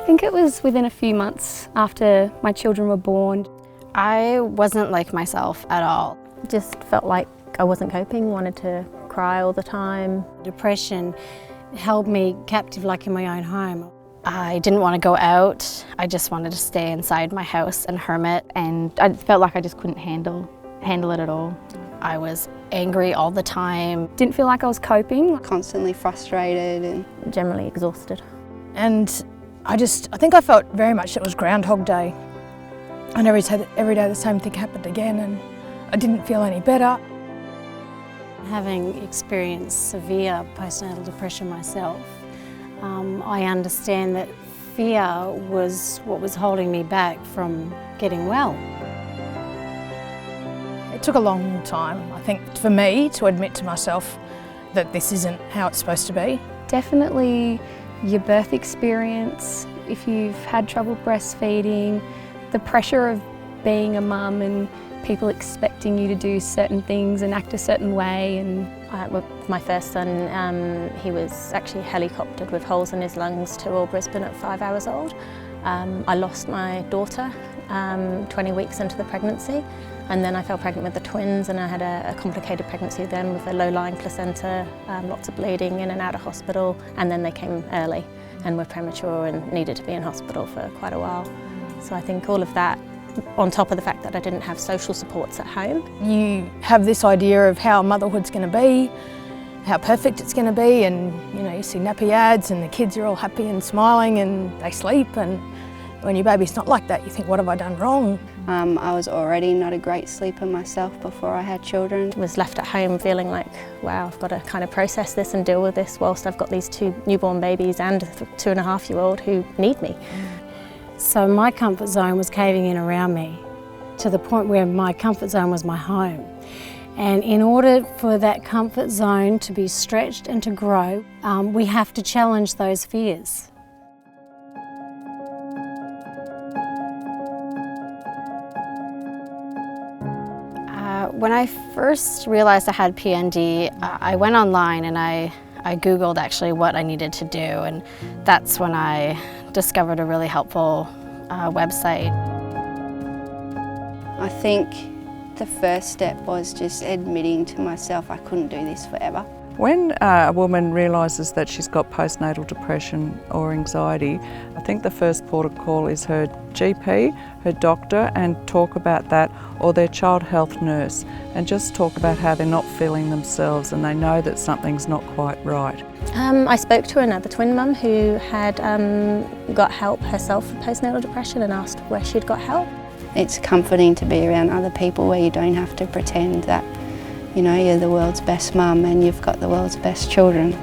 I think it was within a few months after my children were born. I wasn't like myself at all. Just felt like I wasn't coping, wanted to cry all the time. Depression held me captive like in my own home. I didn't want to go out. I just wanted to stay inside my house and hermit. And I felt like I just couldn't handle it at all. I was angry all the time. Didn't feel like I was coping. Constantly frustrated and Generally exhausted. And I think I felt very much it was Groundhog Day. And every day the same thing happened again, and I didn't feel any better. Having experienced severe postnatal depression myself, I understand that fear was what was holding me back from getting well. It took a long time, I think, for me to admit to myself that this isn't how it's supposed to be. Definitely your birth experience, if you've had trouble breastfeeding, the pressure of being a mum and people expecting you to do certain things and act a certain way. And With my first son, he was actually helicoptered with holes in his lungs to All Brisbane at 5 hours old. I lost my daughter 20 weeks into the pregnancy, and then I fell pregnant with the twins, and I had a complicated pregnancy then with a low-lying placenta, lots of bleeding in and out of hospital, and then they came early and were premature and needed to be in hospital for quite a while. So I think all of that, on top of the fact that I didn't have social supports at home. You have this idea of how motherhood's going to be, how perfect it's going to be, and you see nappy ads and the kids are all happy and smiling and they sleep, and when your baby's not like that you think, what have I done wrong? I was already not a great sleeper myself before I had children. I was left at home feeling like, wow, I've got to kind of process this and deal with this whilst I've got these 2 newborn babies and a 2.5-year-old who need me. So my comfort zone was caving in around me to the point where my comfort zone was my home. And in order for that comfort zone to be stretched and to grow, we have to challenge those fears. When I first realized I had PND, I went online and I Googled actually what I needed to do, and that's when I discovered a really helpful website. I think the first step was just admitting to myself I couldn't do this forever. When a woman realises that she's got postnatal depression or anxiety, I think the first port of call is her GP, her doctor, and talk about that, or their child health nurse, and just talk about how they're not feeling themselves and they know that something's not quite right. I spoke to another twin mum who had got help herself for postnatal depression and asked where she'd got help. It's comforting to be around other people where you don't have to pretend that you're the world's best mum and you've got the world's best children.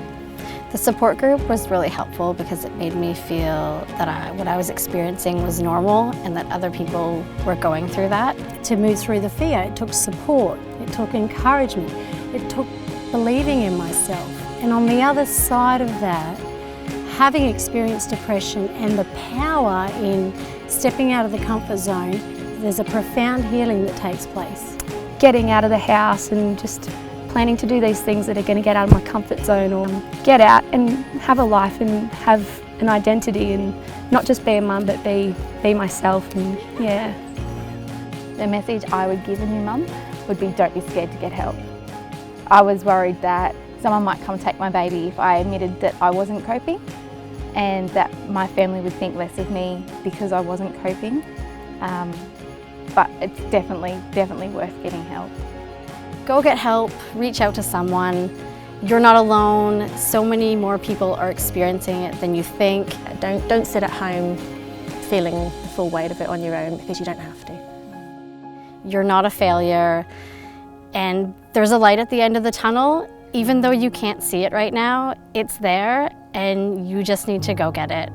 The support group was really helpful because it made me feel that what I was experiencing was normal and that other people were going through that. To move through the fear, it took support, it took encouragement, it took believing in myself. And on the other side of that, having experienced depression and the power in stepping out of the comfort zone, there's a profound healing that takes place. Getting out of the house and just planning to do these things that are going to get out of my comfort zone, or get out and have a life and have an identity and not just be a mum but be myself. And yeah. The message I would give a new mum would be, don't be scared to get help. I was worried that someone might come take my baby if I admitted that I wasn't coping, and that my family would think less of me because I wasn't coping. But it's definitely worth getting help. Go get help, reach out to someone. You're not alone. So many more people are experiencing it than you think. Don't sit at home feeling the full weight of it on your own, because you don't have to. You're not a failure, and there's a light at the end of the tunnel. Even though you can't see it right now, it's there, and you just need to go get it.